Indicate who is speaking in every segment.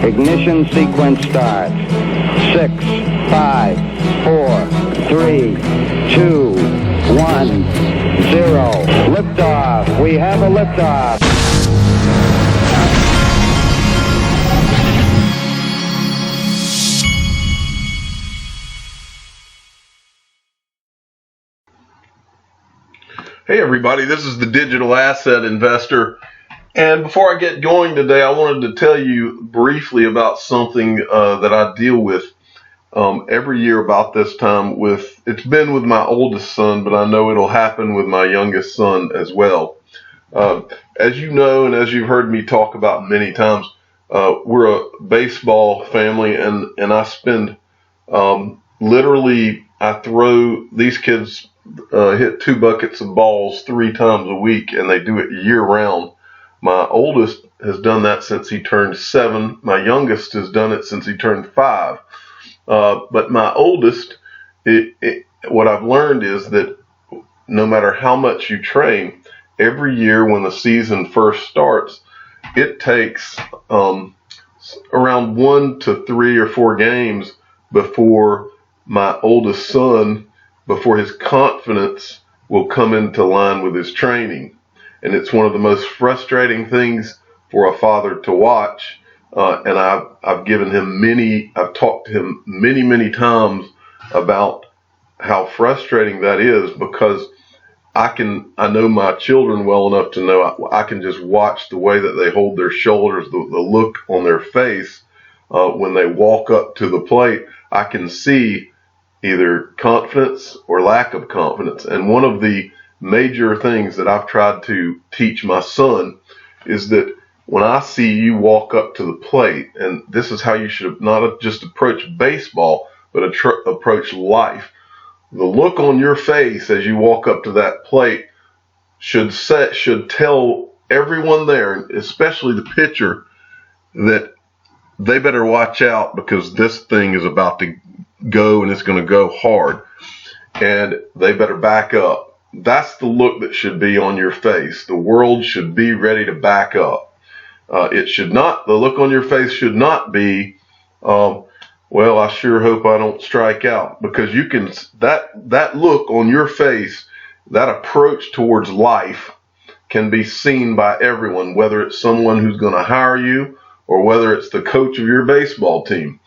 Speaker 1: Ignition sequence starts. 6, 5, 4, 3, 2, 1, 0. Liftoff. We have a liftoff.
Speaker 2: Hey everybody, this is the Digital Asset Investor, and before I get going today, I wanted to tell you briefly about something that I deal with every year about this time. It's been with my oldest son, but I know it'll happen with my youngest son as well. As you know, and as you've heard me talk about many times, we're a baseball family, and I spend literally, I throw these kids hit 2 buckets of balls 3 times a week, and they do it year round. My oldest has done that since he turned 7. My youngest has done it since he turned 5. But my oldest, what I've learned is that no matter how much you train, every year when the season first starts, it takes around 1 to 3 or 4 games before my oldest son, before his confidence will come into line with his training. And it's one of the most frustrating things for a father to watch. And I've talked to him many times about how frustrating that is, because I know my children well enough to know I can just watch the way that they hold their shoulders, the look on their face when they walk up to the plate. I can see either confidence or lack of confidence. And one of the major things that I've tried to teach my son is that when I see you walk up to the plate, and this is how you should not just approach baseball, but approach life. The look on your face as you walk up to that plate should tell everyone there, especially the pitcher, that they better watch out, because this thing is about to go, and it's going to go hard, and they better back up. That's the look that should be on your face. The world should be ready to back up. The look on your face should not be, well, I sure hope I don't strike out, because that look on your face, that approach towards life can be seen by everyone, whether it's someone who's going to hire you or whether it's the coach of your baseball team.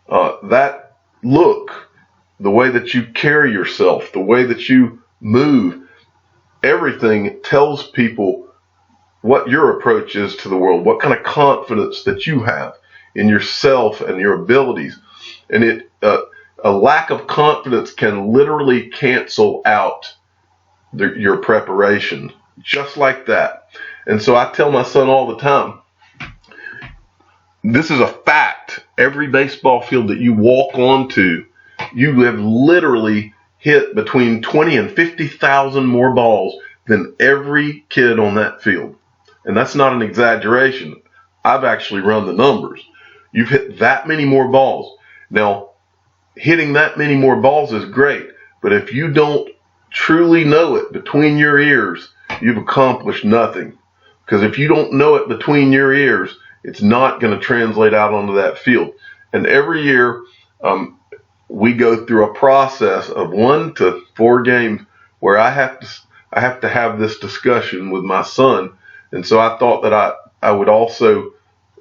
Speaker 2: That look, the way that you carry yourself, the way that you move, everything tells people what your approach is to the world, what kind of confidence that you have in yourself and your abilities. And a lack of confidence can literally cancel out your preparation, just like that. And so I tell my son all the time, this is a fact. Every baseball field that you walk onto, you have literally hit between 20 and 50,000 more balls than every kid on that field. And that's not an exaggeration. I've actually run the numbers. You've hit that many more balls. Now, hitting that many more balls is great, but if you don't truly know it between your ears, you've accomplished nothing. Because if you don't know it between your ears, it's not going to translate out onto that field. And every year, we go through a process of 1 to 4 games where I have to have this discussion with my son. And so I thought that I would also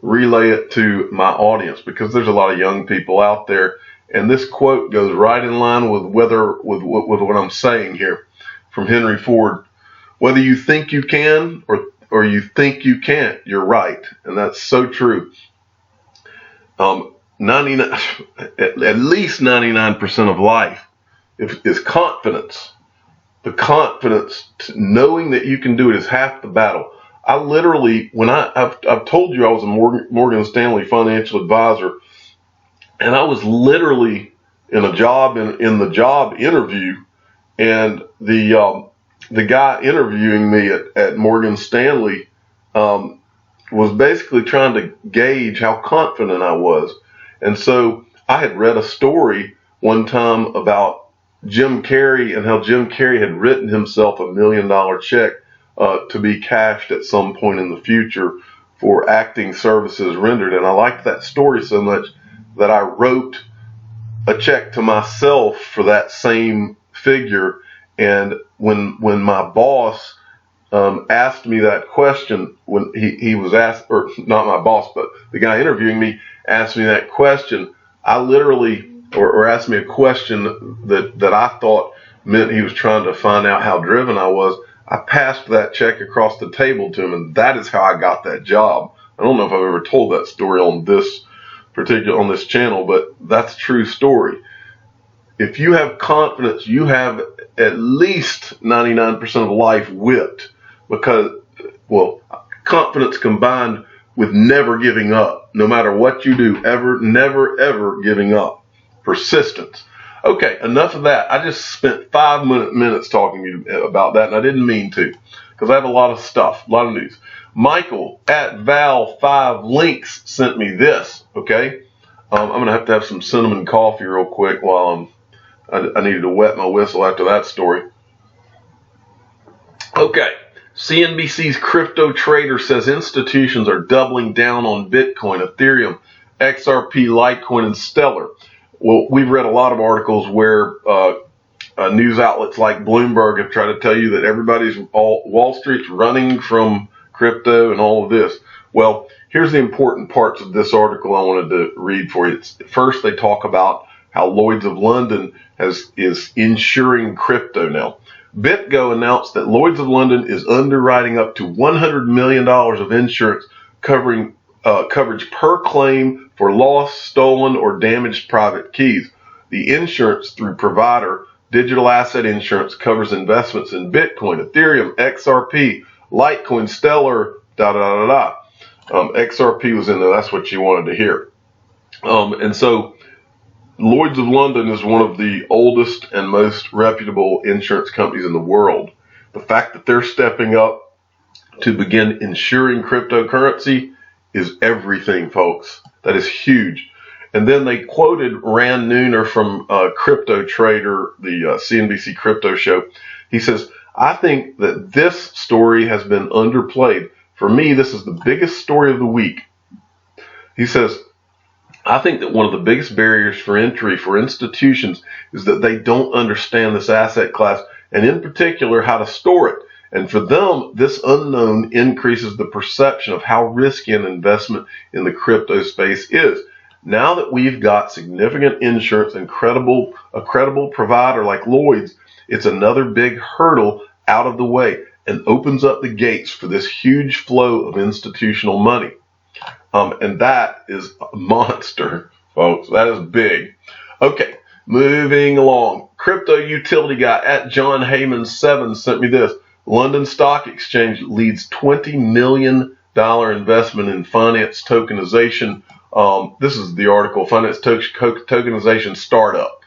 Speaker 2: relay it to my audience, because there's a lot of young people out there. And this quote goes right in line with what I'm saying here from Henry Ford. Whether you think you can or you think you can't, you're right. And that's so true. 99, at least 99% of life is confidence. The confidence, knowing that you can do it, is half the battle. I literally, I've told you I was a Morgan Stanley financial advisor, and I was literally in a job in the job interview, and the guy interviewing me at Morgan Stanley was basically trying to gauge how confident I was. And so I had read a story one time about Jim Carrey and how Jim Carrey had written himself $1 million check to be cashed at some point in the future for acting services rendered. And I liked that story so much that I wrote a check to myself for that same figure. And when my boss asked me that question, when he was asked, or not my boss, but the guy interviewing me asked me that question, I literally, or asked me a question that I thought meant he was trying to find out how driven I was. I passed that check across the table to him, and that is how I got that job. I don't know if I've ever told that story on this channel, but that's a true story. If you have confidence, you have at least 99% of life whipped, because, well, confidence combined with never giving up, no matter what you do, never, ever giving up. Persistence. Okay, enough of that. I just spent 5 minutes talking to you about that, and I didn't mean to, because I have a lot of stuff, a lot of news. Michael at Val5Links sent me this, okay? I'm going to have some cinnamon coffee real quick while I needed to wet my whistle after that story. Okay, CNBC's crypto trader says institutions are doubling down on Bitcoin, Ethereum, XRP, Litecoin, and Stellar. Well, we've read a lot of articles where news outlets like Bloomberg have tried to tell you that Wall Street's running from crypto and all of this. Well, here's the important parts of this article I wanted to read for you. First, they talk about how Lloyd's of London is insuring crypto now. BitGo announced that Lloyd's of London is underwriting up to $100 million of insurance coverage per claim for lost, stolen, or damaged private keys. The insurance through provider Digital Asset Insurance covers investments in Bitcoin, Ethereum, XRP, Litecoin, Stellar, XRP was in there. That's what you wanted to hear. And so Lloyd's of London is one of the oldest and most reputable insurance companies in the world. The fact that they're stepping up to begin insuring cryptocurrency is everything, folks. That is huge. And then they quoted Rand Nooner from Crypto Trader, the CNBC Crypto Show. He says, I think that this story has been underplayed. For me, this is the biggest story of the week. He says, I think that one of the biggest barriers for entry for institutions is that they don't understand this asset class, and in particular, how to store it. And for them, this unknown increases the perception of how risky an investment in the crypto space is. Now that we've got significant insurance and a credible provider like Lloyd's, it's another big hurdle out of the way and opens up the gates for this huge flow of institutional money. And that is a monster, folks. That is big. Okay, moving along. Crypto utility guy at John Heyman 7 sent me this. London Stock Exchange leads $20 million investment in finance tokenization. This is the article, finance tokenization startup.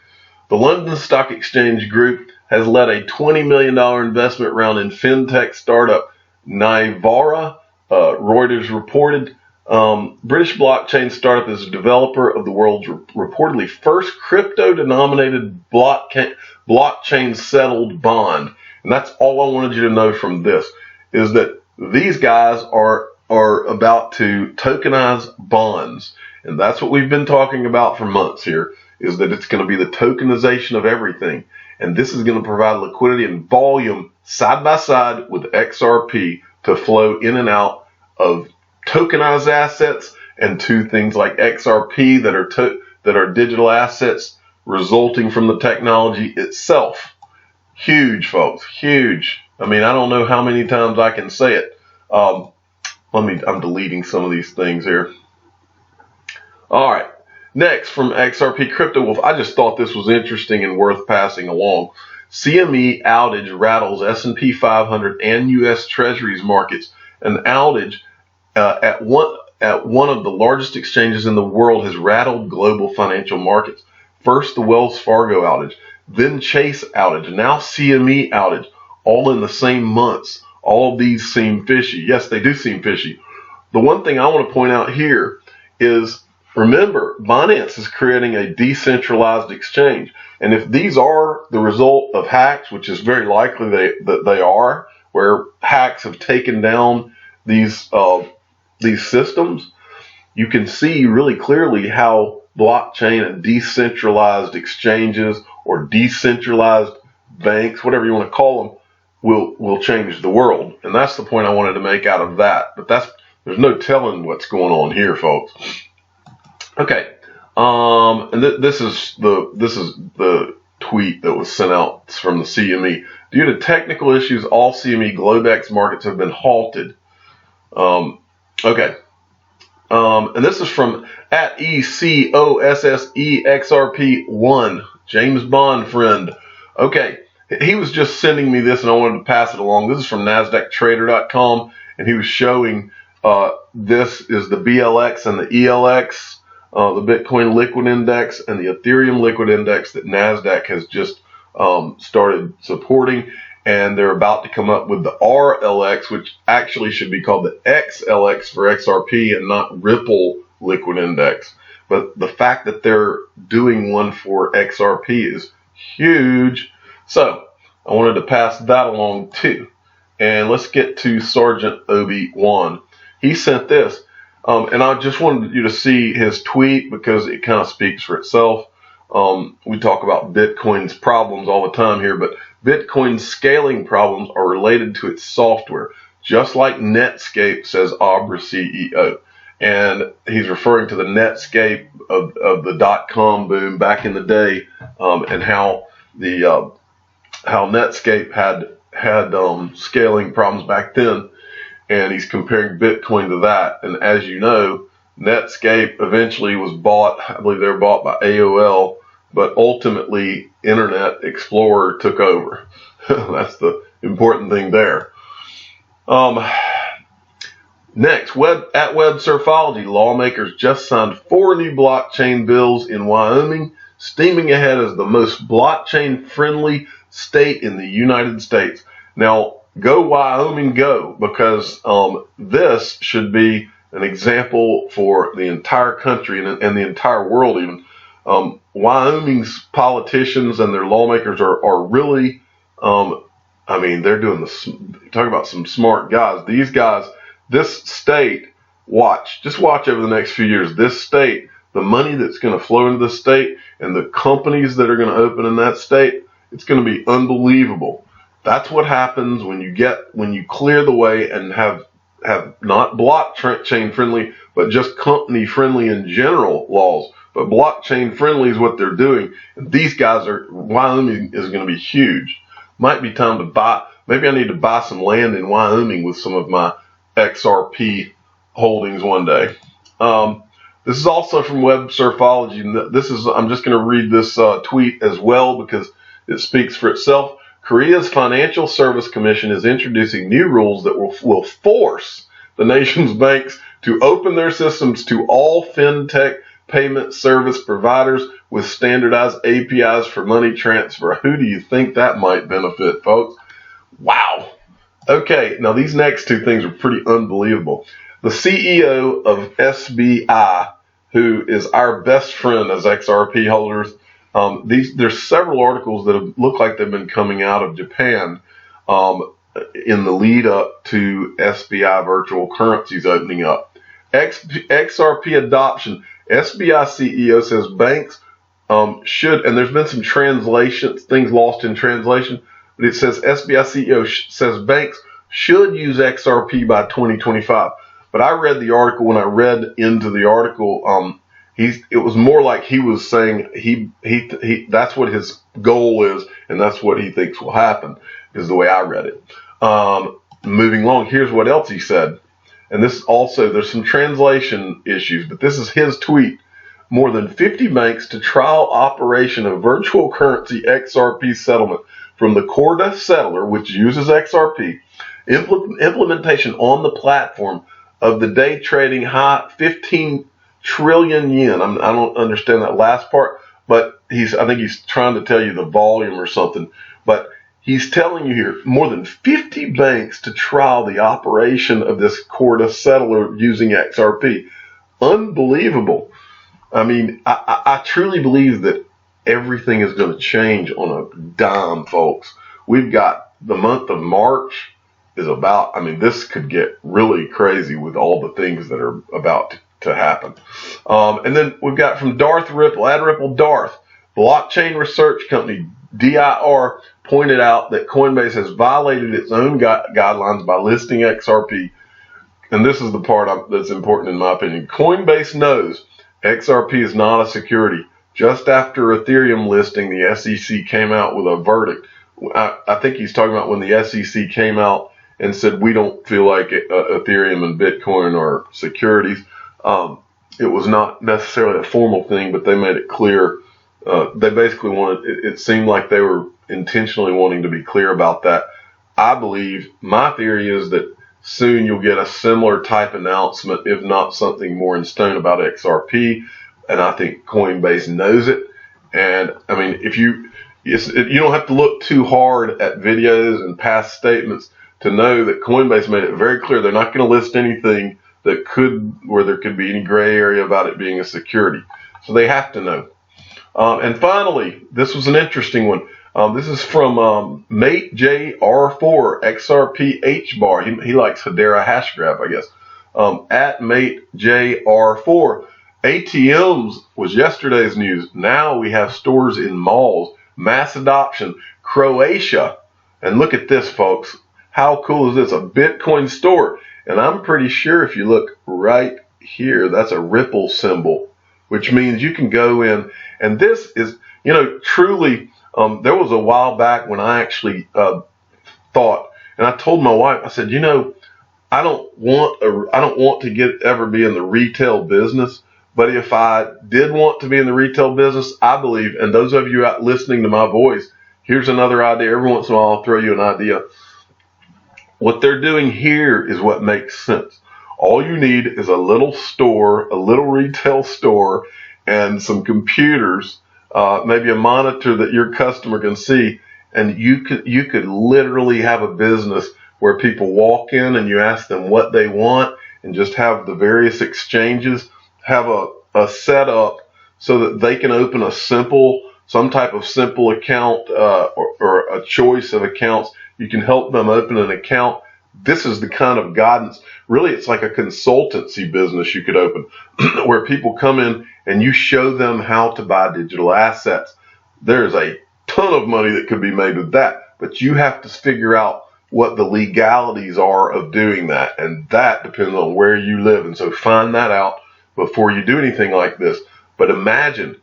Speaker 2: The London Stock Exchange Group has led a $20 million investment round in fintech startup Nivara, Reuters reported. British blockchain startup is a developer of the world's reportedly first crypto-denominated blockchain settled bond. And that's all I wanted you to know from this, is that these guys are about to tokenize bonds. And that's what we've been talking about for months here, is that it's going to be the tokenization of everything. And this is going to provide liquidity and volume side by side with XRP to flow in and out of tokenized assets and to things like XRP that are digital assets resulting from the technology itself. Huge, folks, huge. I mean, I don't know how many times I can say it. I'm deleting some of these things here. All right. Next, from XRP Crypto Wolf, I just thought this was interesting and worth passing along. CME outage rattles S&P 500 and U.S. Treasuries markets. An outage at one of the largest exchanges in the world has rattled global financial markets. First, the Wells Fargo outage, then Chase outage, now CME outage, all in the same months. All of these seem fishy. Yes, they do seem fishy. The one thing I want to point out here is, remember, Binance is creating a decentralized exchange. And if these are the result of hacks, which is very likely that they are, where hacks have taken down these these systems, you can see really clearly how blockchain and decentralized exchanges or decentralized banks, whatever you want to call them, will change the world. And that's the point I wanted to make out of that. But there's no telling what's going on here, folks. Okay. And this is the tweet that was sent out from the CME. Due to technical issues, all CME Globex markets have been halted. Okay. And this is from at ECOSSEXRP1, James Bond friend. Okay. He was just sending me this and I wanted to pass it along. This is from NASDAQtrader.com, and he was showing this is the BLX and the ELX, the Bitcoin Liquid Index and the Ethereum Liquid Index that NASDAQ has just started supporting, and they're about to come up with the RLX, which actually should be called the XLX for XRP and not Ripple Liquid Index. But the fact that they're doing one for XRP is huge. So I wanted to pass that along too. And let's get to Sergeant Obi-Wan. He sent this, and I just wanted you to see his tweet because it kind of speaks for itself. We talk about Bitcoin's problems all the time here, but Bitcoin's scaling problems are related to its software, just like Netscape, says Abra CEO. And he's referring to the Netscape of the .com boom back in the day, and how Netscape had scaling problems back then, and he's comparing Bitcoin to that. And as you know, Netscape eventually was bought, I believe they were bought by AOL, but ultimately Internet Explorer took over. That's the important thing there. Next, at Web Surfology, lawmakers just signed 4 new blockchain bills in Wyoming, steaming ahead as the most blockchain-friendly state in the United States. Now, go Wyoming, go, because this should be an example for the entire country and the entire world even. Wyoming's politicians and their lawmakers are really, they're doing talk about some smart guys. These guys, this state, just watch over the next few years, this state, the money that's going to flow into the state and the companies that are going to open in that state, it's going to be unbelievable. That's what happens when you clear the way and have not blockchain friendly, but just company friendly in general laws. But blockchain friendly is what they're doing. And these guys Wyoming is going to be huge. Might be time to maybe I need to buy some land in Wyoming with some of my XRP holdings one day. This is also from Web Surfology. And I'm just going to read this tweet as well because it speaks for itself. Korea's Financial Service Commission is introducing new rules that will force the nation's banks to open their systems to all fintech payment service providers with standardized APIs for money transfer. Who do you think that might benefit, folks? Wow. Okay, now these next two things are pretty unbelievable. The CEO of SBI, who is our best friend as XRP holders, there's several articles that look like they've been coming out of Japan in the lead up to SBI virtual currencies opening up. XRP adoption. SBI CEO says banks should, and there's been some translations, things lost in translation, but it says SBI CEO says banks should use XRP by 2025. But I read the article. When I read into the article, it was more like he was saying he that's what his goal is, and that's what he thinks will happen, is the way I read it. Moving along, here's what else he said. And this also, there's some translation issues, but this is his tweet. More than 50 banks to trial operation of virtual currency XRP settlement from the Corda settler, which uses XRP, implementation on the platform of the day trading high 15 trillion yen. I don't understand that last part, but I think he's trying to tell you the volume or something. But he's telling you here, more than 50 banks to trial the operation of this Corda settler using XRP. Unbelievable. I mean, I truly believe that everything is going to change on a dime, folks. We've got the month of March is about. I mean, this could get really crazy with all the things that are about to happen. And then we've got from Darth Ripple, AdRipple Darth, blockchain research company, DIR, pointed out that Coinbase has violated its own guidelines by listing XRP. And this is the part that's important in my opinion. Coinbase knows XRP is not a security. Just after Ethereum listing, the SEC came out with a verdict. I think he's talking about when the SEC came out and said, we don't feel like Ethereum and Bitcoin are securities. It was not necessarily a formal thing, but they made it clear. They basically wanted, it seemed like they were intentionally wanting to be clear about that. I believe, my theory is that soon you'll get a similar type announcement, if not something more in stone about XRP. And I think Coinbase knows it. And I mean, you don't have to look too hard at videos and past statements to know that Coinbase made it very clear they're not going to list anything where there could be any gray area about it being a security. So they have to know. And finally, this was an interesting one. This is from Mate JR4 XRP H bar. He likes Hedera hash graph, I guess. At Mate JR4. ATMs was yesterday's news. Now we have stores in malls. Mass adoption. Croatia. And look at this, folks. How cool is this? A Bitcoin store. And I'm pretty sure if you look right here, that's a Ripple symbol, which means you can go in. And this is, truly, there was a while back when I actually thought, and I told my wife, I said, I don't want to ever be in the retail business. But if I did want to be in the retail business, I believe, and those of you out listening to my voice, here's another idea. Every once in a while, I'll throw you an idea. What they're doing here is what makes sense. All you need is a little store, a little retail store, and some computers, maybe a monitor that your customer can see, and you could literally have a business where people walk in and you ask them what they want, and just have the various exchanges have a setup so that they can open some type of simple account or a choice of accounts. You can help them open an account. This is the kind of guidance. Really, it's like a consultancy business you could open where people come in and you show them how to buy digital assets. There's a ton of money that could be made with that, but you have to figure out what the legalities are of doing that, and that depends on where you live. And so find that out before you do anything like this. But imagine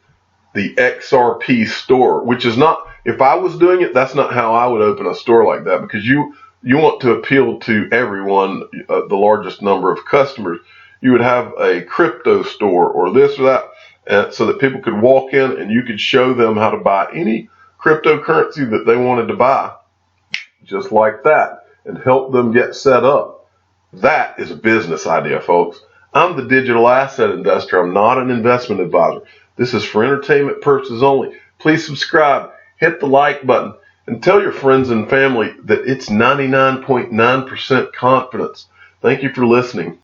Speaker 2: the XRP store, which is not, if I was doing it, that's not how I would open a store like that, because you want to appeal to everyone, the largest number of customers. You would have a crypto store or this or that, so that people could walk in and you could show them how to buy any cryptocurrency that they wanted to buy, just like that, and help them get set up. That is a business idea, folks. I'm the digital asset investor. I'm not an investment advisor. This is for entertainment purposes only. Please subscribe, hit the like button, and tell your friends and family that it's 99.9% confidence. Thank you for listening.